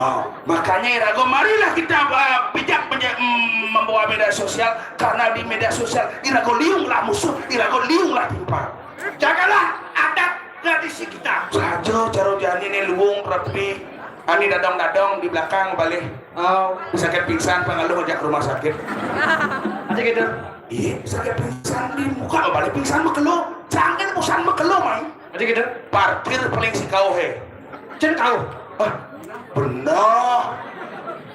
Oh, makanya Irago marilah kita bijak membawa media sosial, karena di media sosial Irago liunglah musuh, Irago liunglah timpal. Jagalah adat tradisi kita. Sajo caro jani ini luung rapi, ani dadong-dadong di belakang balik. Oh, sakit pingsan pengaluh ngajak rumah sakit. Aja gitu. Iya, sakit pingsan di muka balik pingsan mekelo, jangan bosan mekelo main. Aja gitu. Parkir paling si kau he. Cen kau. Benar,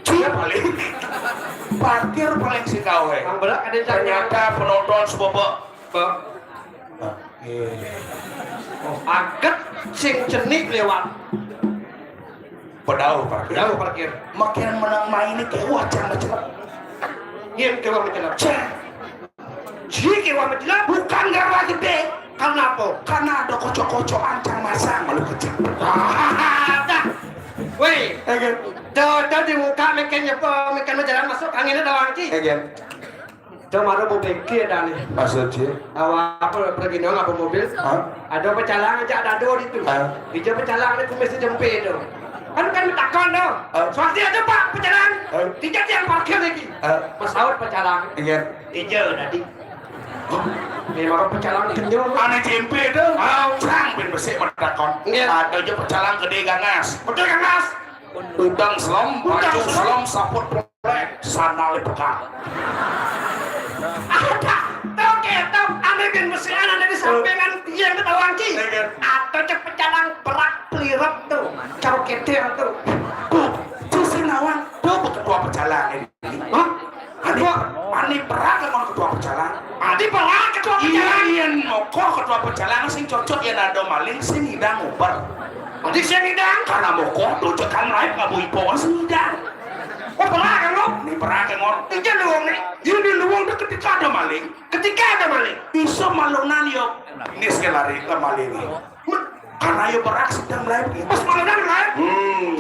dia paling parkir paling si kau he. Ternyata penonton sebobok agak sing cenik lewat pedau parkir makin menang main ini kewa macam yang kewa macam jadi kewa macam bukan gara gede. Karena apa? Karena ada kocok-kocok ancang masang malu kecil. Woi, dah di muka mekannya mekan jalan masuk anginnya dah wangi. Dah maru mau beki dah ni. Maksudnya? Awak apa pergi dong apa mobil? Ada pecalang aja ada dua itu. Bija pecalang ni aku mesti jemput tu. Kan takkan dah. Swasti ada pak pecalang. Tidak yang parkir lagi. Pesawat pecalang. Ija tadi. Memang pecalang kenjol. Aneh jemput tu. Cang ben besek metakon. Ada je pecalang gede gangas. Betul gangas. Udang selom, baju selom, saput polek, sana lepekang. Ada, tahu aneh ben besek aneh di sampingan yang ketawangki. Atau je pecalang berak pelirap tu, caro keter tu. Cuci nawang, tu ketua pecalang ini. Ani berak dengan ketua pecalang. Adi berak ketua pecalang. Iya, moko ketua pecalang sing cocok yang ada maling sing hidang uber. Adi sing hidang karena moko tujukan naik ngabui pohon sing hidang. Oh berak kan lo? Ini berak yang ngor. Iya luang ni. Ini luang tu ketika ada maling. Ketika ada maling. Iso malunan yo. Ini sekali lari ke maling ni. Karena yo berak sedang lagi. Pas malunan kan?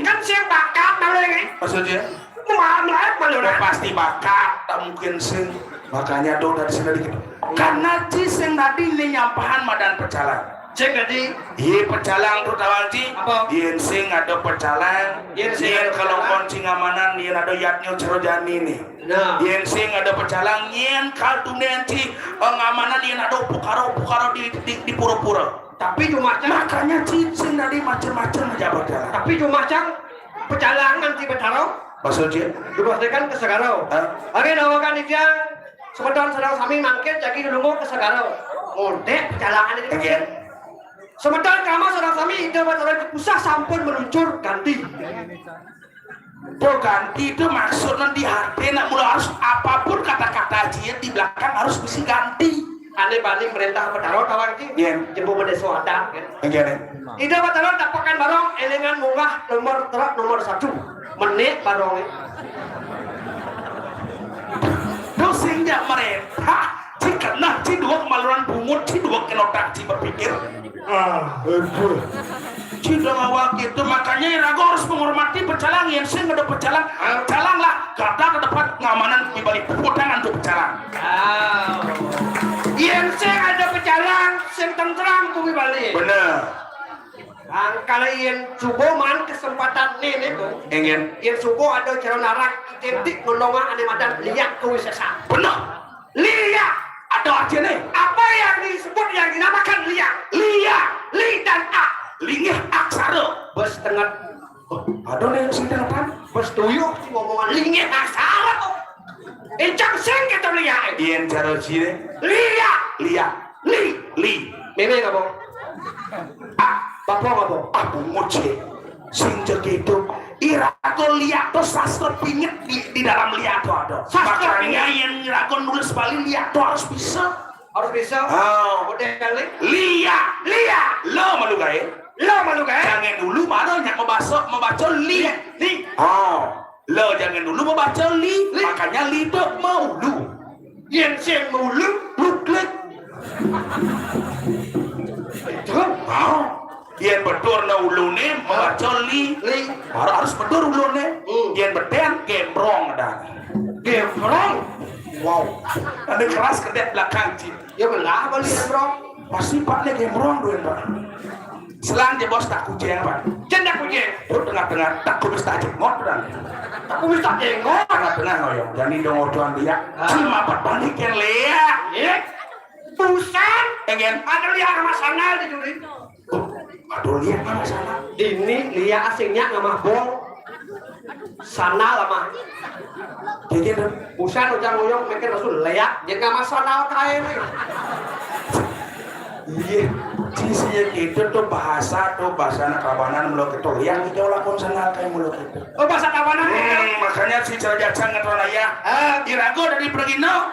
Kan siang bakat maling ni. Maksudnya? Malunan pasti bakat, tak mungkin sing. Makanya dong dari sini dikit. Karena ciseng tadi ini nyampahan madan pecalang. Ceng tadi. Iya pecalang tu tawal ci. Apa? Yen sing ada pecalang. Yen kalau koncing amanan yen ada yatnya cero jani ni. Nah. Yen sing ada pecalang yen kaltunen ci ngamanan yen ada pukaro di pura-pura. Tapi cuma cang. Makanya ciseng tadi macam-macam aja pecalang. Tapi cuma cang pecalang nanti pecalang. Maksudnya? Dipastikan ke Segarau. Oke, nawakan dia sebentar sedang kami mangkir jadi dulu ke Segarau. Ngondek pecalangan ini. Sebentar kamu sedang kami ide masalah pusat sampun meluncur ganti. Tuh ganti itu maksudnya di hati nak mula harus apapun kata-kata aja di belakang harus mesti ganti. Ane balik merintah petaro kawan ki. Jembu pada suada. Ide petaro dapatkan barang elengan munggah nomor truk nomor 1. Menit barong dosen jak mereka jika nah dua kemaluan bungut dua kenotak berpikir cinta ngawak itu makanya Irago harus menghormati pecalang yang sing ada pecalang pecalang lah kata ke depan ngamanan di balik putangan untuk pecalang yang sing ada pecalang sing tentram kuwi balik bener. Kalau yang subuh man kesempatan ini tuh, ingin yang subuh ada cara narak identik menolong ane madan liak kuwi sesa. Benar, liak ada aja nih. Apa yang disebut yang dinamakan liak? Li dan a. Lingih aksara. Bos tengah. Ada nih yang sing depan. Bos tuyuk si ngomongan lingih aksara. Encang sing kita liak. Ien cara sini. Liak. Li. Meme apa? Bapak apa? Aku moce sing gitu Irago liat tuh sastra pingit di dalam liat tuh ada makanya yang Irago nulis balik liat tuh harus bisa model liat lo malu gaya jangan dulu mana yang membaca li lo jangan dulu membaca li makanya li tuh mau lu yang sing mau lu klik Yen bedur na ulune membaca li harus bedur ulune yen beden gembrong dah gembrong wow ada keras kedek belakang cip ya belah balik gembrong pasti pak le gembrong doen pak Selang je bos tak kujeng Pak. Cendak kujeng. Tuh tengah-tengah tak kumis tak jenggot dan. Tak kumis tak jenggot. Tengah-tengah ngoyong. Jadi dong ortuan dia. Cuma perbandingkan Lea. Iya. Busan. Pengen. Ada Lia sama Sanal di juri. Aduh Lea nggak masalah. Ini Lia asingnya ngamah bol. Sanal sama. Jadi Busan ujang uyong mikir rasul Lia. Dia ngamah Sanal kain. iya. Sisinya gitu tuh bahasa anak kawanan melo gitu yang itu lakon sanal kayak melo gitu. Oh bahasa kawanan Makanya si Cerjacang ngaturan ayah. Irago dari Pergino.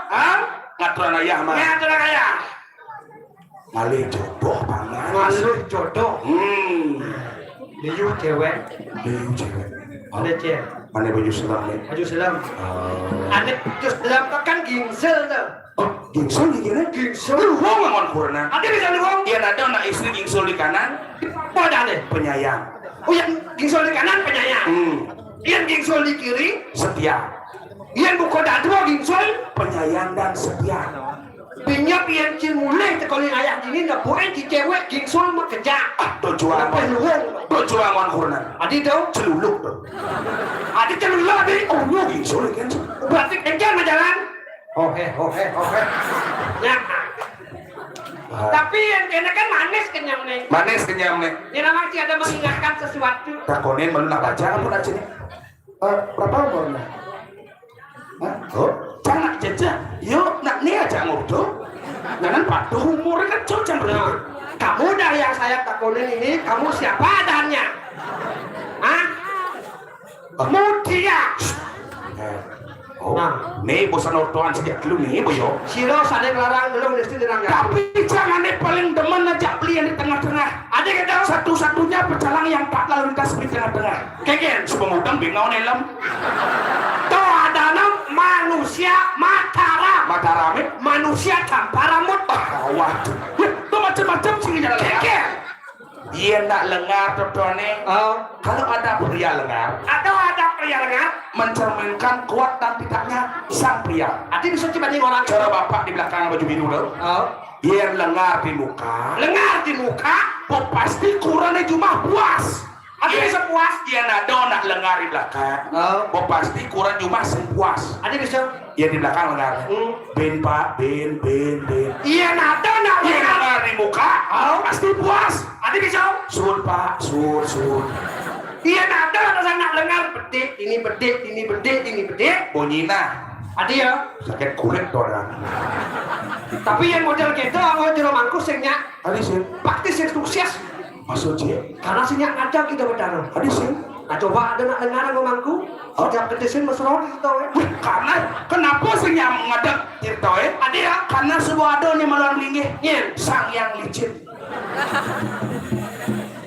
Ngaturan ayah mah. Ngaturan ayah. Malih jodoh pangan. Malih jodoh. Liu cewek. Liu cewek. Ada cewek. Mana baju selam nih? Baju selam. Ada baju selam kan gingsel tuh. Oh, gingsel di kiri? Gingsel. Luhong lawan kurna. Ada bisa luhong? Iya ada anak istri gingsel di kanan. Oh ada deh. Penyayang. Oh yang gingsel di kanan penyayang. Yang gingsel di kiri setia. Yang buka dadu gingsel penyayang dan setia. Binyap yang cimuleh tekoli ayah ini nggak boleh di cewek gingsel mah kerja. Tujuan kurna. Adi tahu? Celuluk tuh. Adi celuluk adi. Oh lu gingsel kan? Berarti kencang jalan. Oke. Ya. Tapi yang kena kan manis kenyam nih. Manis kenyam nih. Ini namanya sih ada mengingatkan sesuatu. Takonin baru nak baca apa nak sini? Berapa umurnya? Oh, jangan jajah. Yuk, nak ni aja ngurdo. Jangan patuh umurnya kan cocok berapa? Kamu dah yang saya takonin ini, kamu siapa adanya? Hah? Mutia. Oh, nih bosan ortoan sejak dulu nih, boyo. Siro sadek larang belum mesti dirangga. Tapi jangan nih paling demen aja beli yang di tengah-tengah. Ada kita satu-satunya pecalang yang pak lalu lintas di tengah-tengah. Keken, sebelum udang bingung nelem. Tuh ada manusia Mataram. Mataram? Manusia Tamparamut. Waduh, tuh macam-macam sini jalan ya. Keken. Iya nak lengar totone. Kalau ada pria lengar, mencerminkan kuat dan tidaknya sang pria. Arti bisa dibanding orang. Cara bapak di belakang baju biru loh. Dia lengar di muka. Lengar di muka. Oh, pasti kurangnya cuma puas. Arti bisa puas. Dia nak lengar di belakang. Oh, pasti kurang cuma sepuas. Arti bisa. Iya di belakang lengar. Ben pak, ben. Iya nado nak lengar di muka. Pasti puas. Arti bisa. Sur pak, sur. Iya nado nak lengar bedek, ini bedek. Bonyina. Adi ya. Sakit kulit orang. Tapi yang model gitu, aku jero mangku singnya. Adi sih. Praktis yang sukses. Maksudnya? Karena singnya ada kita bertaruh. Adi sih. Nah coba ada nak dengar ngomongku. Setiap kedesin mesra gitu. Karena kenapa singnya mengadap gitu Adi ya. Karena sebuah adon yang malam linggih. Iya. Sang yang licin.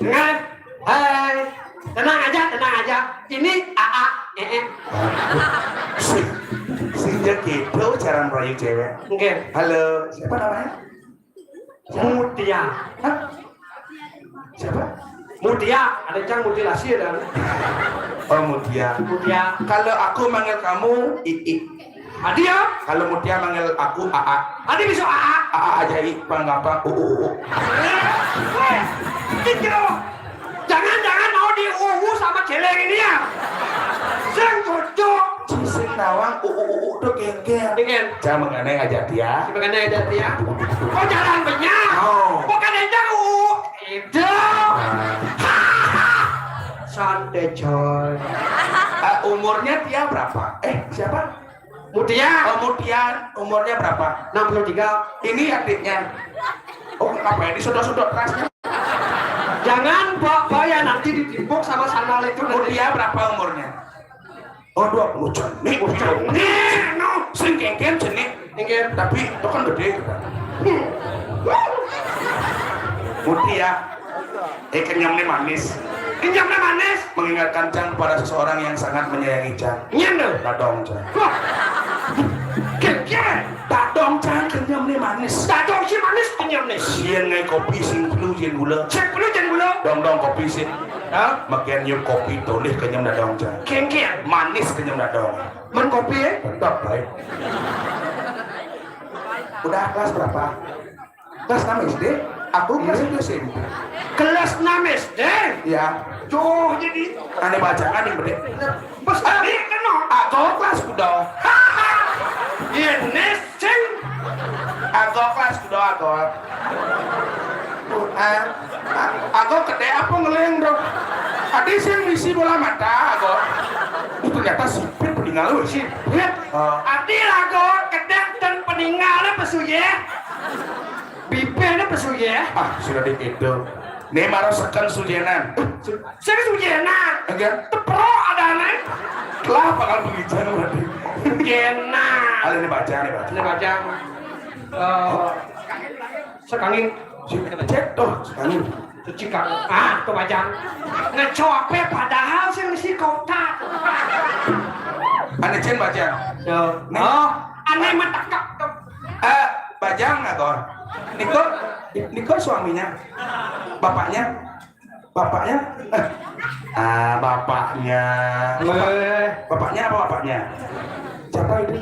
Dengar. Hai. Tenang aja. Ini AA. Sejak itu cara merayu cewek. Oke. Halo, siapa namanya? Mutia. Hah? Siapa? Mutia. Ada yang mutilasi ada. Oh Mutia. Kalau aku manggil kamu Ii. Adi ya. Kalau Mutia manggil aku AA. Adi bisa AA. AA aja ngapa? Gitu. Jangan mau di sama celeng ini ya. Sing cocok. Sing nawang tuh gengger. Jangan mengenai aja dia. Mengenai aja dia. Oh jalan banyak. Bukan aja itu. Santai coy. Umurnya dia berapa? Siapa? Mutia. Mutia umurnya berapa? 63. Ini adiknya. Oh ngapain ini sudut-sudut kerasnya? Jangan bayar nanti ditimbuk sama sandal itu. Mutia berapa umurnya? Oh 20 jenik. No, sing kengken jenik. Tapi itu kan gede. Mutia. Kenyamnya manis. Mengingatkan Cang kepada seseorang yang sangat menyayangi Cang. Dadong Cang. Dadong Cang kenyamnya manis. Dadong si manis kenyamnya. Sien ngai kopi sing penuh jen gula. Dong kopi sih. Makin nyup kopi toleh kenyam dadong Cang. Kengken Manis kenyam dadong. Men kopi Tetap baik. Udah kelas berapa? Kelas 6 SD? Aku kelas 2 SMP. Kelas 6 SD. Ya. Joh jadi. Ane bacaan yang gede. Pas tadi kan no. Aku kelas kuda. Ini sing. Aku kelas kuda aku. Aku gede apa ngeleng dong. Adi sing misi bola mata aku. Ternyata sipit peninggal lu sipit. Adi lagu kedek dan peninggalnya pesuye. Bibirnya pesuye. Sudah dihitung. Nih marosakan sujenan. Saya sujenan. Enggak. Tepro ada nih. Lah bakal begitu berarti. Sujenan. Ada nih baca. Ini baca. Sekangin. Cek tuh sekarang. Cuci kang. Tuh baca. Ngecope padahal sih mesti kotak. Ane cen baca. Aneh metakak. Bajang nggak kau? Niko suaminya, bapaknya, bapaknya apa bapaknya? Siapa itu?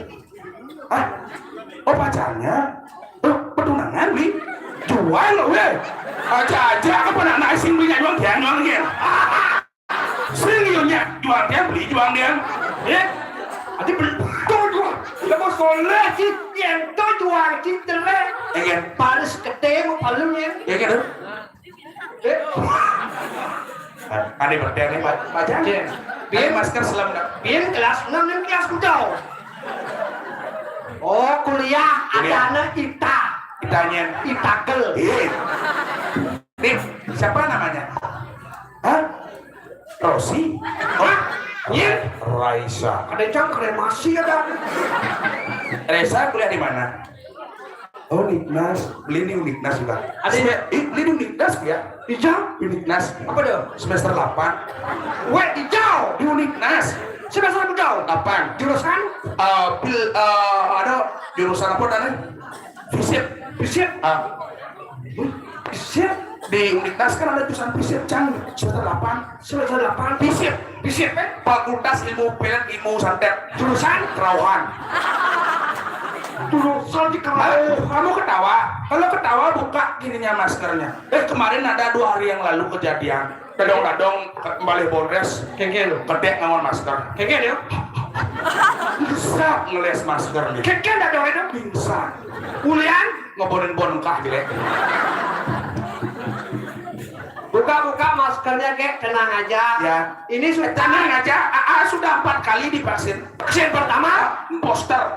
Pacarnya? Petunangan wi? Jual loh weh? Aja apa anak sing belinya jual dia? Sing jual dia beli jual dia? Adi betul jual. Lepas soleh sih yang tu jual kita le. Panas ketemu palungnya. Ya kan? Ada berdaya nih baca. Biar masker selama. Biar kelas 6 dan kelas kudau. Oh kuliah ada anak Itanya. Itagel. Nih siapa namanya? Rosi. Iya. Raisa. Ada yang kremasi ada. Raisa kuliah di mana? Niknas, beli Niknas juga. Ada beli Niknas ya? Hijau? Niknas. Apa dong? Semester 8. Weh hijau. Di Niknas. Semester hijau. 8. Jurusan? Ada jurusan apa tadi? Fisip. Fisip. Fisip. Di Niknas kan ada jurusan fisip cang. Semester 8. Semester 8. Fisip. Fisip Fakultas Ilmu Pelet Ilmu Santet. Jurusan? Kerawaan. Jurusan di Kerawaan. Kamu ketawa. Kalau ketawa buka gininya maskernya. Kemarin ada 2 hari yang lalu kejadian. Dadong-dadong kembali Polres. Kengken lu. Kedek ngangon masker. Kengken ya. Bisa ngeles masker nih. Kengken dah dong itu. Pingsan. Ulian. Ngebonin-bonin kah gile. Buka maskernya kek, tenang aja. Ya. Ini sudah Tenang aja. Sudah 4 kali divaksin. Vaksin pertama, Booster.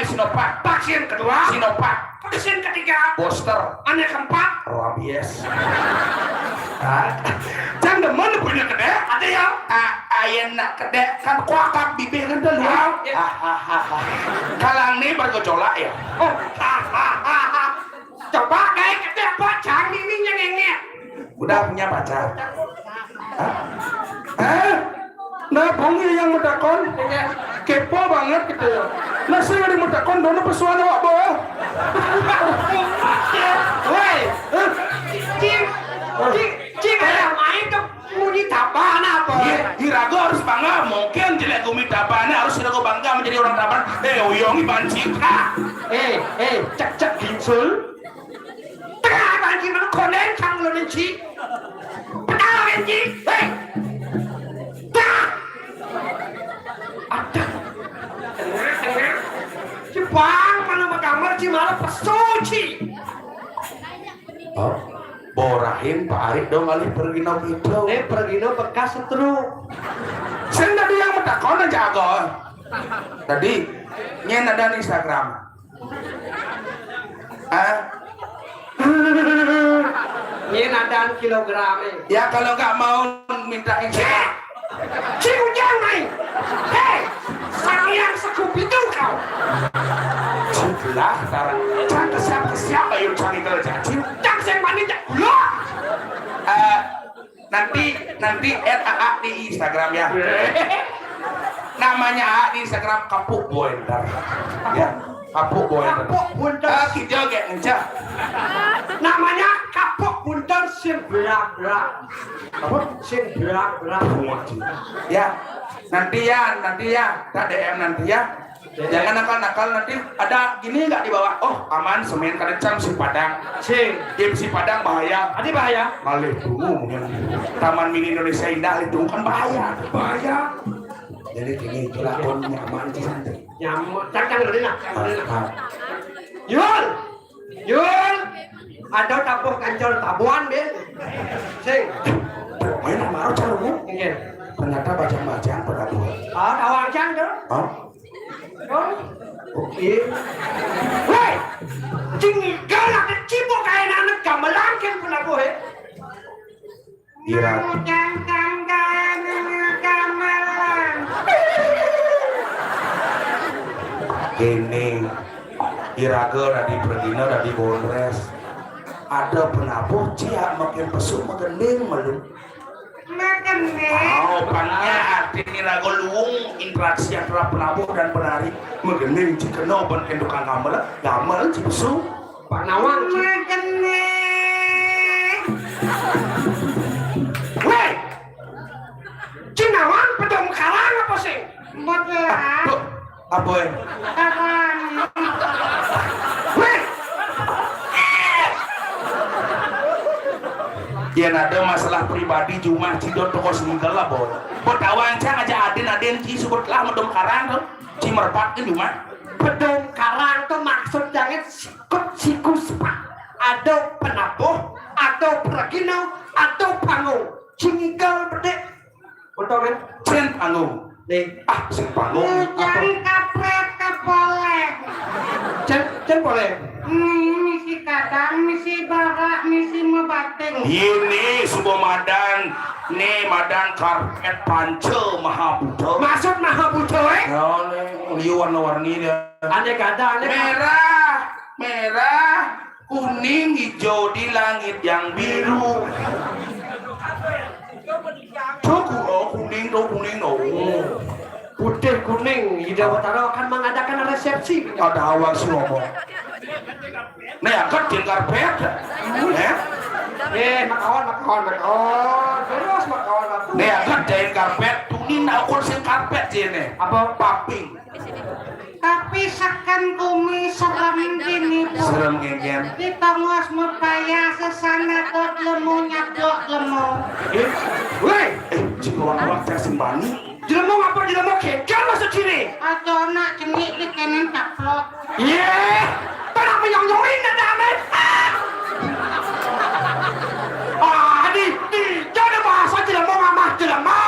Sinovac. vaksin kedua, Sinovac. vaksin ketiga, Booster. aneh keempat. Rabies. Jangan demen punya kedek. Ada yang Ayen nak kedek kan kuakak bibir kan dulu. Kalang ini bergejolak ya. Coba kayak kedek pocang ini nyengengnya. Udah punya pacar. Nah, bongi yang medakon, kepo banget gitu ya. Nah, saya yang medakon, dono pesuan awak bawa. Woi, cing ada main ke muni taban apa? Irago harus bangga, mungkin jelek gumi taban harus Irago bangga menjadi orang taban. Uyongi banci. Cek hinsul. Tengah banci mana konen kang lo nenci. Petang nenci. Ada. Bang, mana magambar ci malah pesuci. Borahin Pak Arik dong alih pergi no gitu. Pergi no bekas setruk. Sen tadi yang medakon aja jago. Tadi nyen ada di Instagram. Ini nadaan kilogramnya. Ya kalau nggak mau minta Instagram. Cik ujang nih. Hei, sayang sekup itu kau. Lah, sekarang cang siapa yang cari kerja? Cang saya mandi cak gula. Nanti @aa di Instagram ya. Namanya A di Instagram Kapuk Boender. Ya, Kapuk Boender. Kapuk Boender. Kita gak ngejar. Namanya Kapuk Boender sing berak-berak. Apa? Sing berak-berak. Ya, nanti ya, tak DM nanti ya. Jangan nakal-nakal, nanti ada gini nggak di bawah. Oh aman, semen kencang si Padang. Game si Padang bahaya. Adi bahaya. Malih tunggu mungkin Taman Mini Indonesia Indah itu kan bahaya. Jadi gini kelakon nyaman di sana. Nyamuk, cang dulu nak. Yul, ada tabuh kancol tabuan deh. Sing, Main sama orang carumu. ingin. Ternyata bajang-bajang pada buah. Tawang cang deh. Oh, Oh, oke. Woi, cing galak kecibuk kayak anak gamelan kan pernah bohe. Ira. Gamelan. Ini Iraga dari Pergina dari Bondres. Ada penabuh cia makin pesuk magening malu. Oh, pannya artinya Iraga luung interaksi antara penabuh dan penari magening jika no ban kendukan gamelan cipesu. Pak Nawang. Woi, cing Nawang pedom karang apa sih? Tuh, apa ya? Woi, Ya ada masalah pribadi cuma cidot toko singgel lah boy. Botawang cang aja aden ci sebut lah medom karang tuh. Ci merpat kan cuma. pedom karang tuh maksud jangan sikus pak. Ada penabuh, atau peragino, atau panggung. Cinggal bedek. Betul kan? Cen panggung. Nih, Sing panggung. Jangan kapret kapoleh. cen boleh. Misi kadang, misi barak, misi mebating. Ini sebuah madan, nih madan karpet pance maha buta. Maksud maha butuh Ya nih, liu warna-warni dia. Aneh kata, aneh kata. Merah, kuning, hijau di langit yang biru. Kuning tuh. Putih kuning, Ida Utara akan mengadakan resepsi. Ada awal sih ngomong. Nih angkat di karpet. Makawan. Terus makawan aku. Nih angkat jahit karpet. Tunin aku sing karpet sini. Apa? Paping. Tapi sekan kumi serem gini tuh. Serem gengen. Kita ngos mupaya sesana tot lemu nyablok lemu. Woi, Cikluan sembani. jelemu apa jelemu kekel masuk sini. Atau nak cenik di kanan caplok. Pernah menyong-nyongin dan amet. Di jangan bahasa jelemu ngamah jelemu.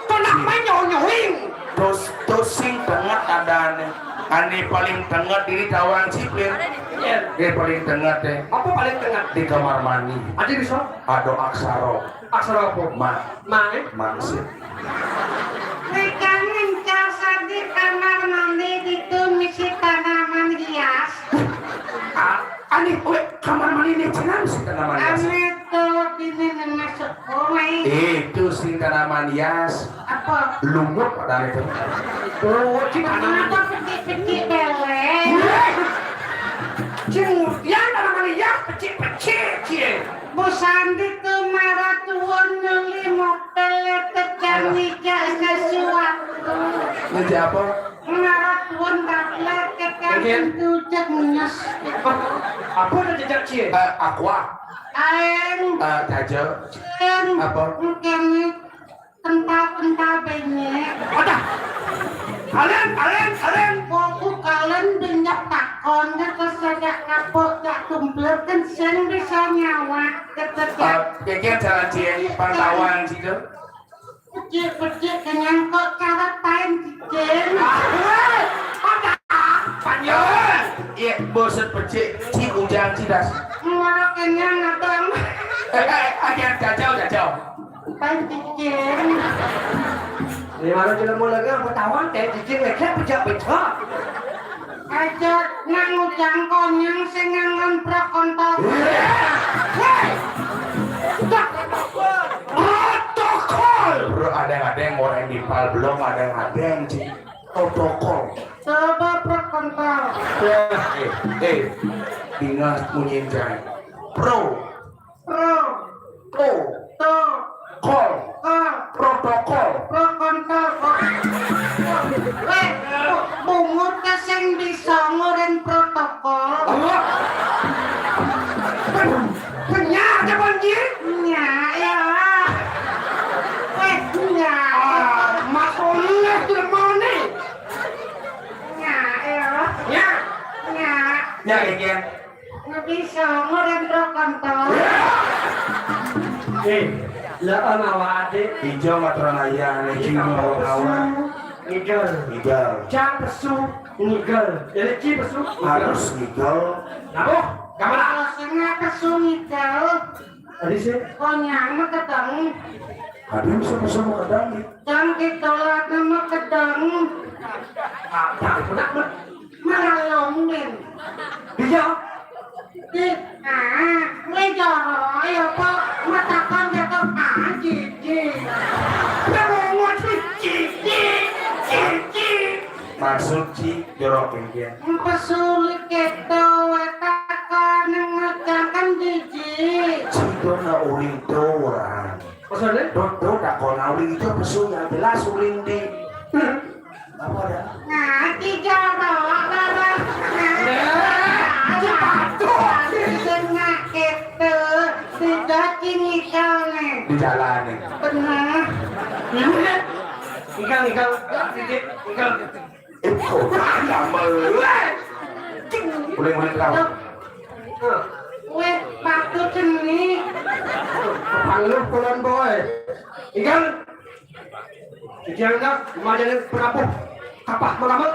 Pernah menyong-nyongin. Terus sing tengah ada nih. Ani paling tengah diri tawang sipir. Dia paling tengah deh. Apa paling tengah? Di kamar mandi. Adi bisa? Ada aksara. Aksara apa? Mangsih. Mereka mencasa di kamar mandi itu misi tanaman hias. Ani, kamar mandi ini cenang sih tanaman hias. Ame tuh ini masuk rumah. Itu sih tanaman hias. Apa? Lumut pada itu. Kenapa pecik-pecik beleng? Yang tanaman hias pecik-pecik. Bu Sandi tuh marah tuan nuli motel tekan nikah sesuatu. Nanti apa? Marah tuan tablet tekan pintu cengnyes. Apa ada jejak cie? Aqua. Aeng, Jajal. apa? Mungkin kental-kental banyak. Ada. Kalian. Waktu kalian banyak takon, terus saja kapok gak kumpul kan sen bisa nyawa. Kayaknya jalan cie pantauan sih tuh. Pecik-pecik kenyang kok cara pain cicing. Panjang. Iya, boset pecik, ci ujang cidas. Murah kenyang abang. Akhirnya jajal. Pain cicing. Di mana kita mau lagi apa tawan teh cicing lek pecah. Aja ngangujang konyang sing ngangon prakontol. Protokol. Bro, ada yang orang di pal belum ada yang ci protokol. Coba prakontol. Dinas munyincai. Pro. Kol. Protokol. Prakontol. Bungut sing bisa ngoren protokol. Penyak aja banjir. Nya ya. Nya. Masoleh tidak mau nih. Nya ya. Ya. Nya. Nya Egen. Nggak bisa ngoren protokol. Laan awak adik. Hijau matronaya cino awak. Ngigel. Hijau. Cang pesu. Ngigel. Jadi ci pesu. Harus hijau. Nabuh. Kamera. Kalau sengah kesungitau, Tadi sih. konyang ketemu. Aduh bisa mau kedang. Jam ditolak nama kedang. Tak pernah. Maralongin. Dia. Ngejoro ya kok matakan jatuh jijik. Ngomong cici. Maksud ci jorok Egen. Pesulit keto wetakan ngejakan jijik. Cito na uling orang. Maksudnya? Dodo tak kona uling itu pesu yang jelas uling di. Apa dah? Ngaji joro lara. Sengah keto tidak kini kalne. Di jalan nih. Benar. Ngigel. Ngigel. Itu gambar. Uling kau. Weh, batu ceni. Panggil kulon boy. Ngigel. Jangan majalin penapuk. Kapah mengambil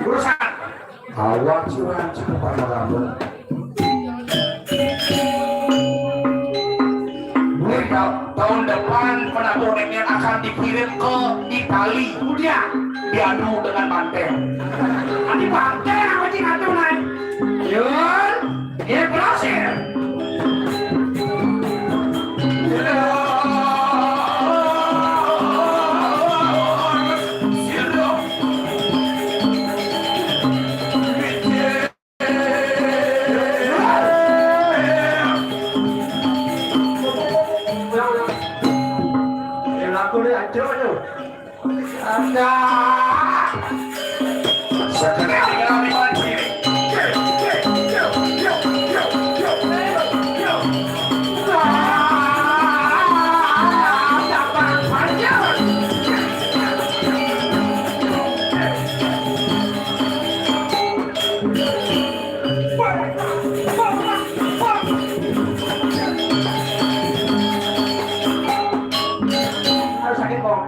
urusan. Awak curang cukup kamu. Tahun depan penabur yang akan dikirim ke Itali. Kemudian Diadu dengan mantel. Adi pantai apa sih kata naik? Yun, dia berhasil. Aku lihat aja. Ada. Sekarang tinggal di banjir. Harus sakit kok.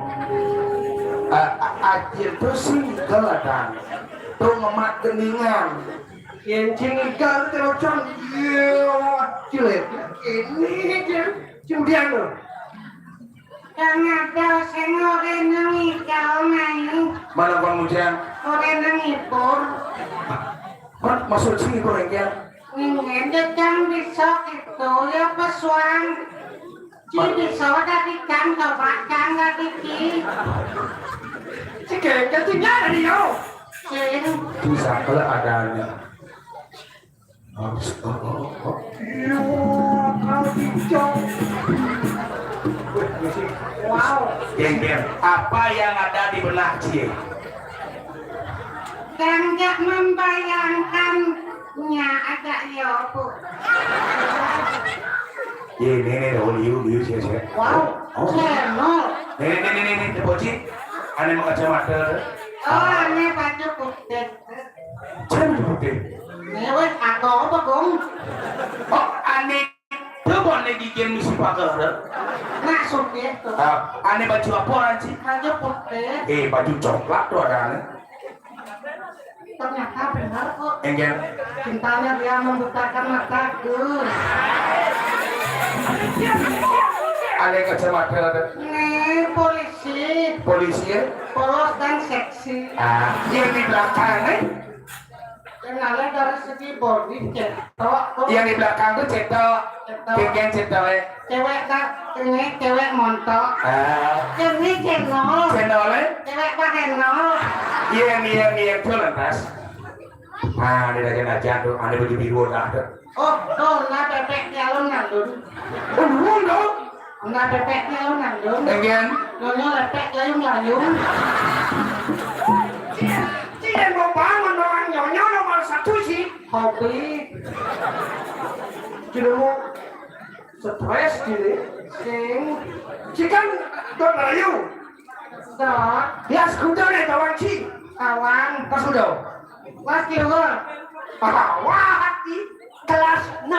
Acil tu single dan tu ngemat geningan. Yang cinggal terocong. Cilet. Ini dia. Kemudian lo. Kang ada sing ora nengi kau nai. Mana bang Mujang? Ora nengi pur. Masuk sini koreng ya. Ngene jang besok itu ya pesuang. Ci besok dari jam ke bakang dari ki. Cike, ketingnya ada dia. Sing Bisa kalau adanya. Yo, kau hijau. Wow. Geng, apa yang ada di benak Cie? kang gak membayangkan nya agak ya bu. Ini liu Cie. Wow, channel. Ini bocil. Aneh mau kacamata. Oh, ini baju putih. Jangan putih. Ini weh, aku apa gong? Oh, aneh. Tuh boleh gigit misi pakai. Masuk itu. Aneh baju apa sih? Baju putih. Baju coklat tuh ada aneh. Ternyata benar kok. Enggen. Cintanya dia membutakan mataku. Aneh kacamata ada. Ini polisi. Polisi ya? Polos dan seksi. Yang di belakang nih. Kenalnya dari segi body cetok. Yang di belakang tuh cetok. Geng cetok ya. Cewek tak, ini cewek montok. Ini channel. Channelnya? Cewek pakai nol. Iya tuh lantas. Dia aja tuh, aneh baju biru nggak ada. Oh, tuh, nah bebeknya lo ngandung. Oh, dong. Nah bebeknya lo ngandung. Enggen. Nyonya lepek layung-layung. Cien mau bangun orang nyonya hobi kilo stres gini sing kan dot rayu Dot, dia skuter nih kawan ci kawan, pas udah pas keluar. wah hati kelas 6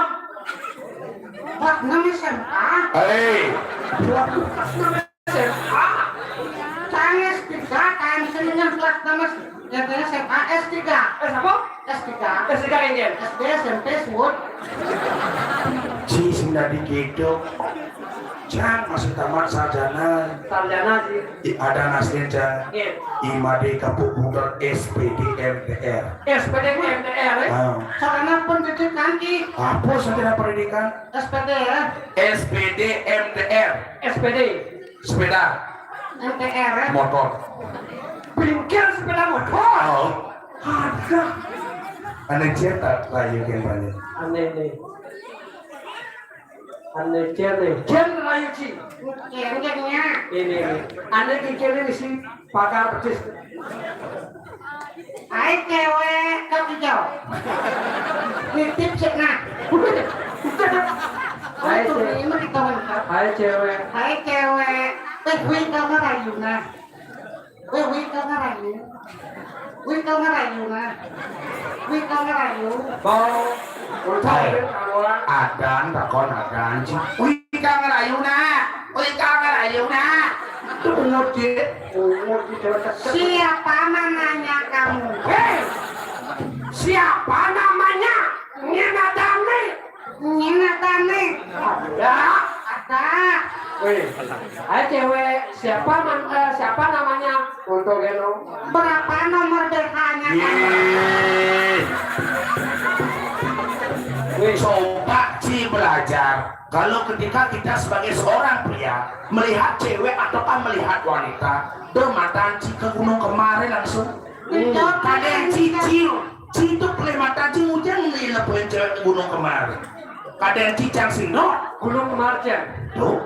Kelas 6 SMA. Hei, kelas 6 SMA Saya S3 kan seninya kelas 6 SMA S3. apa? S3. SD Indian SD SMP sebut. si Sindadi gitu. Jangan masih tamat sarjana. sarjana sih Ada nasdem jangan. iya Imade kapuk budak SPD MTR. SPD MTR Sarana pendidikan di Apa sarjana pendidikan? SPD ya. SPD MTR. SPD Sepeda MTR. motor. bengkel sepeda motor Oh, ada anda cetak layu yang banyak. aneh nih Jen rayu ci Kayaknya ini aneh kiri si pakar pecis hai cewek kau hijau. Nitip sih nah. Hai tuh ini mah dikawan kau. hai cewek Hai cewek. Wih kau ngerayu nah. Wih kau ngerayu. Wih kau ngerayu nah. Wih kau ngerayu. mau untuk kawan Adan takon adan. Wih kang rayuna. Wih kang rayuna. Itu benar sih. umur di cewek kecil Siapa namanya kamu? hei siapa namanya Nina Dami Nina Tani. ada Ada. wih hai cewek siapa namanya untuk geno Berapa nomor BH-nya kamu? Yeay. wih Coba Ci belajar. Kalau ketika kita sebagai seorang pria melihat cewek ataukah melihat wanita, bermata Ci ke gunung kemarin langsung. Kadang cicil, Ci itu pelimatan Ci hujan ngelepoin cewek ke gunung kemarin. Kadang cicang sindok, Gunung Marjan tuh.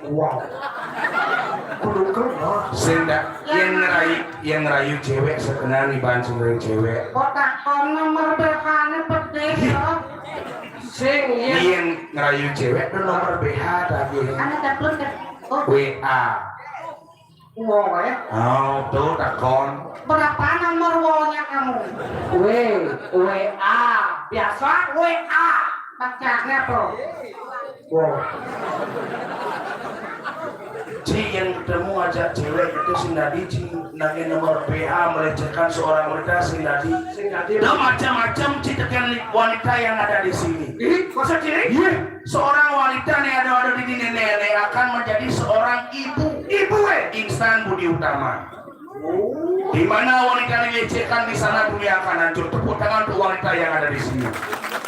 Wow. Gunung Kembar Senda yang ngerayu cewek sekenal nih bahan ngerayu cewek. Kotak nomor BH-nya pedes loh. sing iya Yang ngerayu cewek itu nomor BH tadi. Anda dapet ke? Oh, WA. wow ya Oh, tuh takon. berapa nomor WA-nya kamu? WA biasa WA Bacanya bro. wow Ci yang ketemu ajak cewek itu si Nadi Ci nanya nomor PA melecehkan seorang wanita si Nadi. sing tadi Dan macam-macam Ci tekan wanita yang ada di sini. ih masa ciri Iya, seorang wanita nih ada di nenek akan menjadi seorang ibu instan budi utama. Di mana wanita dilecehkan di sana dunia akan hancur. Tepuk tangan untuk wanita yang ada di sini.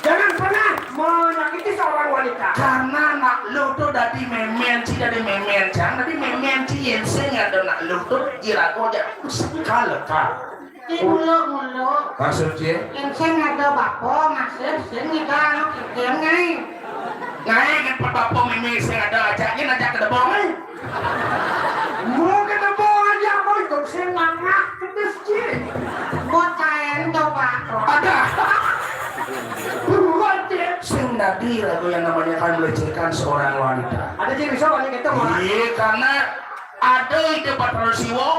jangan pernah menyakiti seorang wanita Karena nak lu tuh dari memen Ci dari memen Cang dari memen Ci yang sing ada nak lu tuh irago aja sekali kak. Di mulu-mulu. Maksudnya? Yang saya ada bapo masih sini kan yang nih. Ngai kan bapak memen sing ada ajaknya ngajak ke debong. mau ke tebong aja mau itu sing ngangak kedes ciri Buat kalian coba. Ada. buruan ciri Sing tadi lagu yang namanya kan melecehkan seorang wanita. ada ciri soalnya gitu malah Iya karena ada ide Bathara Siwa.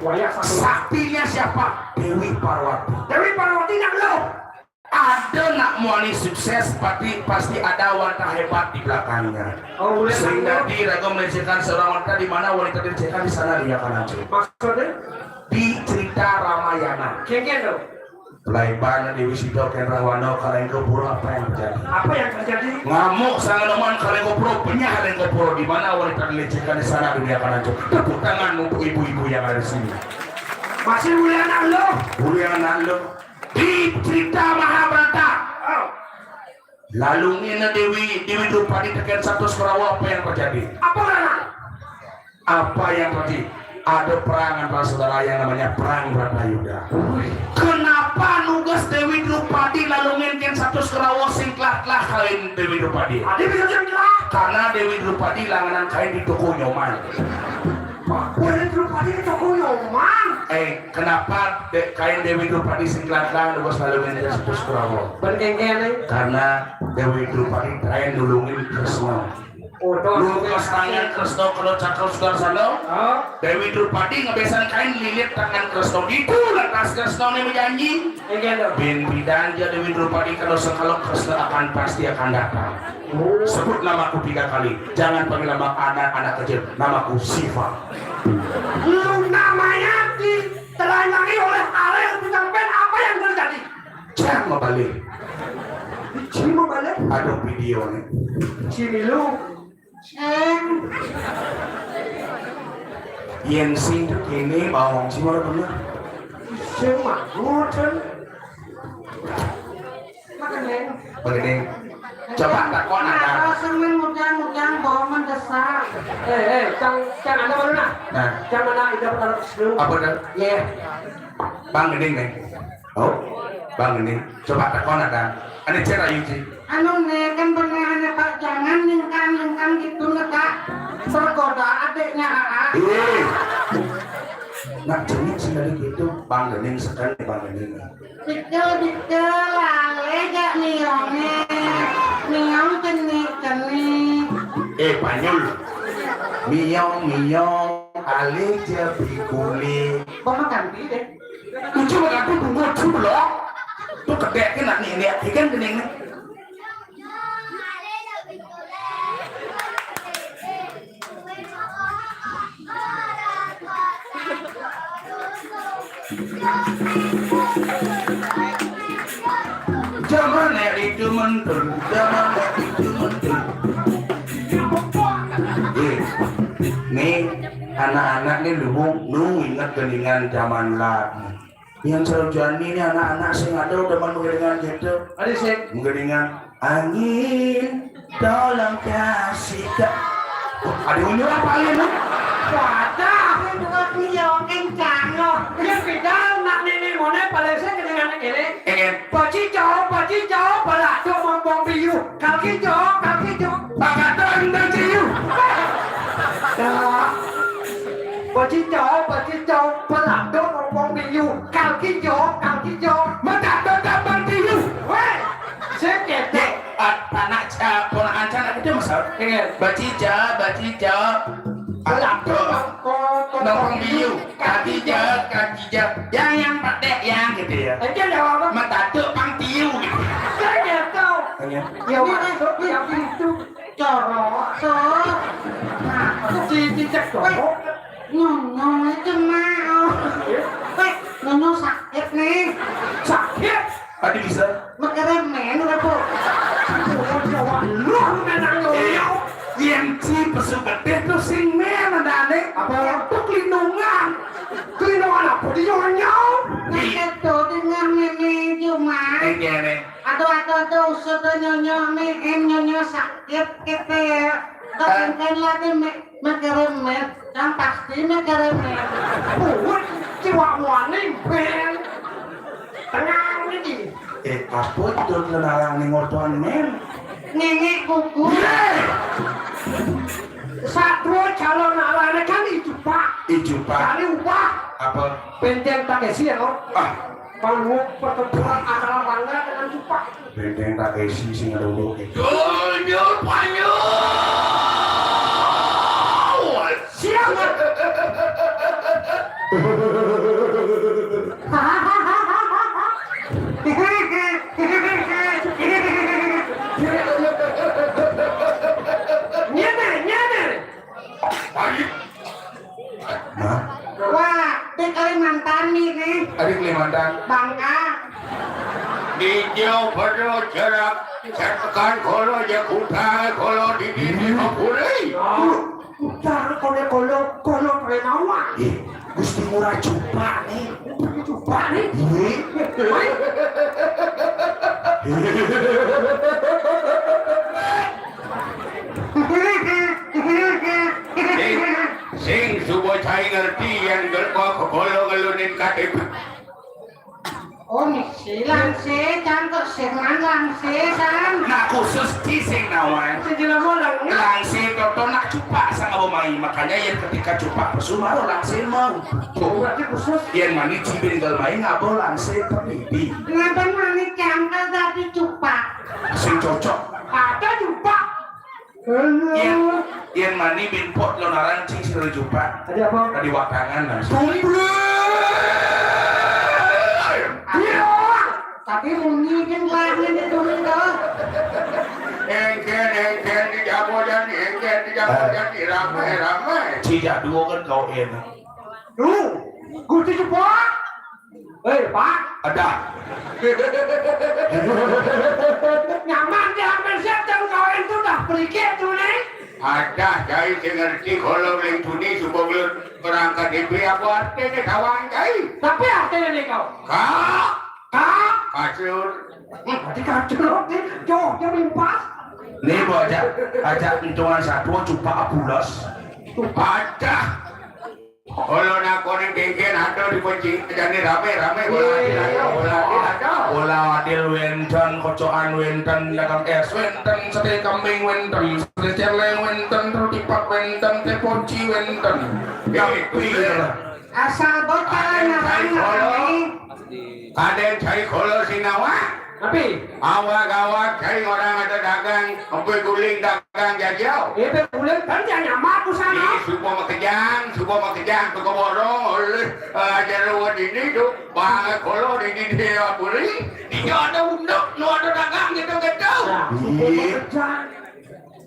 waya satu Saktinya siapa? Dewi Parwati. Dewi Parwati nak lo Ada nak muani sukses pasti ada wanita hebat di belakangnya. oh boleh Sering tadi ragu melecehkan seorang wanita di mana wanita dilecehkan di sana dia akan hancur. maksudnya Di cerita Ramayana, kengken dong Pelaiban Dewi Sidok dan Rawano kalian kepuro apa yang terjadi? apa yang terjadi Ngamuk sangat noman kalian kepuro penyah kalian kepuro di mana wanita dilecehkan di sana dunia akan hancur. Tepuk tangan untuk ibu-ibu yang ada di sini. masih boleh anak lo Boleh anak lo di cerita Mahabharata. Lalu ini Dewi Drupadi tekan satu Surawa apa yang terjadi? apa anak Apa yang terjadi? Ada perang antara saudara yang namanya perang Bratayuda. Kenapa nugas Dewi Drupadi lalu ngengken satu Surawa sing telah kawin Dewi Drupadi? ada bisa jelas Karena Dewi Drupadi langganan kain di toko Nyoman. boleh Drupadi ke toko Nyoman kenapa kain Dewi Drupadi singklatlah lu selalu minta situs Kurawa? Bergenggen Karena Dewi Drupadi kain nulungin Kresna. Oh, Lu kestangan Kresna kalau cakal Sudarsana. Oh, Dewi Drupadi ngebesan kain lilit tangan Kresna gitu lantas Kresna ini berjanji. genggen dong. Bin bidanja Dewi Drupadi kalau Kresna akan pasti akan datang. Sebut namaku 3 kali. Jangan panggil nama anak-anak kecil. Namaku Siva. Lu namanya ditelanjangi oleh Allah yang menyampaikan apa yang terjadi. Jangan mau balik. Sini mau balik? Ada video nih. Sini lu. Yang sing kini bawang sih malah bener. Semua ngocen. Makan neng. Begini. Coba takon ada. Kalau semen mujang bawa mendesak. Jangan ada mana nak? Nah, Jangan nak itu kalau seru. apa dah? Ya. Bang Gening nih. Oh, Bang Gening. Coba takon ada. Ini cara Yuji. Anu nih kan pernah Pak jangan lingkan gitu Kak. Tergoda adiknya AA. Nak jenis sendiri gitu. Bang Gening sekali Bang Gening. Dikel lale gak niongnya. Niong cenik. Panyul. Miyong ale jabi kule. Bapak ganti deh. Ucu aku tunggu dulu. Tuh kedek nak nih ikan Gening nih. Zaman itu mentul. Nih anak-anak nih lu ingat geningan zaman lagi. Yang sarjani ini anak-anak sing ada udah menggelingan gitu. Ada sih. Menggelingan angin tolong kasih kak. Ada unyu apa ini? Wadah, buat niong kencang loh. Yang kita nak nini mana paling saya dengan ini. Ingin Paci jauh, balak tu membong biu. Kaki jauh. pakatan dan ciu. Paci jauh, balak tu membong biu. Kaki jauh. Mata tetap ciu. Weh, sikit deh. Anak ponakan anak itu masalah. Bacija. Balak tu nongkrong biu. Kaki jauh. Yang patek yang gitu ya. Itu jawab apa? Mata tuh pang tiu gitu. Sikit tau. Ya masuk yang itu. Corok tuh. Nah, Cicak dong. nyong itu mau. Nyonya sakit nih. Sakit. Tadi bisa. Mekeremen udah bu. Lu menang yo. Yang ci pesugete tuh sing men adane. Apa? Untuk lindungan. Kelindungan apa di nyonyong? Nah itu dengan nenek cuma. Gini. Aduh sudah nyonya sakit gitu ya. Kan lagi mekeremen. Kan pasti mekeremen. Buat jiwa wani ben. Tenang ini. Apa itu kenalan ning ortuan men? Nenek kuku. Satwa calon alane kan itu pak. Ijo pak. Kali upah. Apa? Benteng tak esi ya no. Panggung pertempuran antara bangga dengan Jepang. Benteng tak isi sing ada dulu. Jujur panjul. Siapa? Nyene. Nah, Wah, di Kalimantan nih. adik Kalimantan. Bangka. Di jauh pada jarak tekan kalau dia kutai kalau di mapulai. Utar kolo prenawa. Gusti murah cupa nih. Coba nih. Sing subuh cai ngerti yang gerko kepolo ngelunin KTP. Oh, misi langse, jangan kesengan langse, san. Nah khusus kising nawan. Sejelas orang ni. Langsing kau nak cupak sama bomai, makanya yang ketika cupak pesumaro langsing mau. Oh, berarti khusus. Yang mani cibin main ngabo langsing terbibi. Kenapa mani cangkal tadi cupak? Sing cocok. Ada jumpa. Yang mani bin pot lonaran cing sih cupak. Ada apa? Tadi wakangan langsung. Tapi bunyi kan lain itu dah. Engken di jabodan, engken di jabodan, ramai. Cija dua kan kau en. Gusti jumpa. Pak. Ada. Nyaman dia ambil setan kau itu dah pergi tu ni. Ada, jadi saya ngerti kalau yang tuni supaya belum berangkat DP apa artinya kawan jai. Tapi artinya ni kau. Kak. Kasur. Berarti kacau ni. Jauh dia mimpas. Nih bu ajak hitungan satu cupak apulas. Ada. Kalau nak korang kengken ada di kunci jadi rame Bola adil wenten, kocokan wenten, dagang es wenten, sate kambing wenten, sate celeng wenten, roti pak wenten, teh ponci wenten. Asal bocah ngarang. Kadang cari kalau sinawa. Tapi. Awak cari orang ada dagang, sampai guling dagang jajau. Boleh kan dia nyaman tu sana. Semua makejang, keborong oleh jaruan ini tu, bang kalau ini dia beri, dia ada unduk, no ada dagang gitu.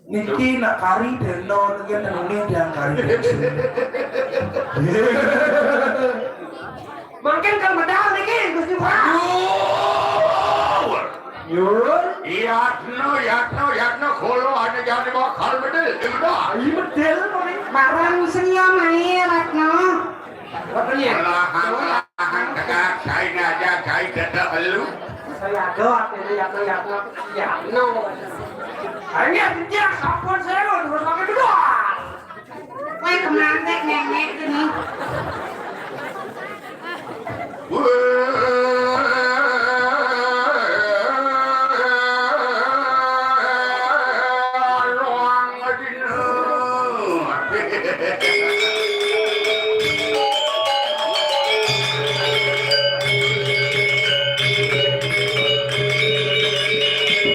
Niki nak kari deno dengan nuni yang kari. Mungkin kalau medal ni Gusti Pak. Yun. Yatno, kalau ada jangan bakal bedel, dah. Ini medal ni. Barang senyum air, Ratno. Katanya. Lahan tegak, saya aja, saya tidak perlu. Saya ada, Yatno. Hanya dia kapal saya terus pakai kedua. Woi, kemantek nenek ini.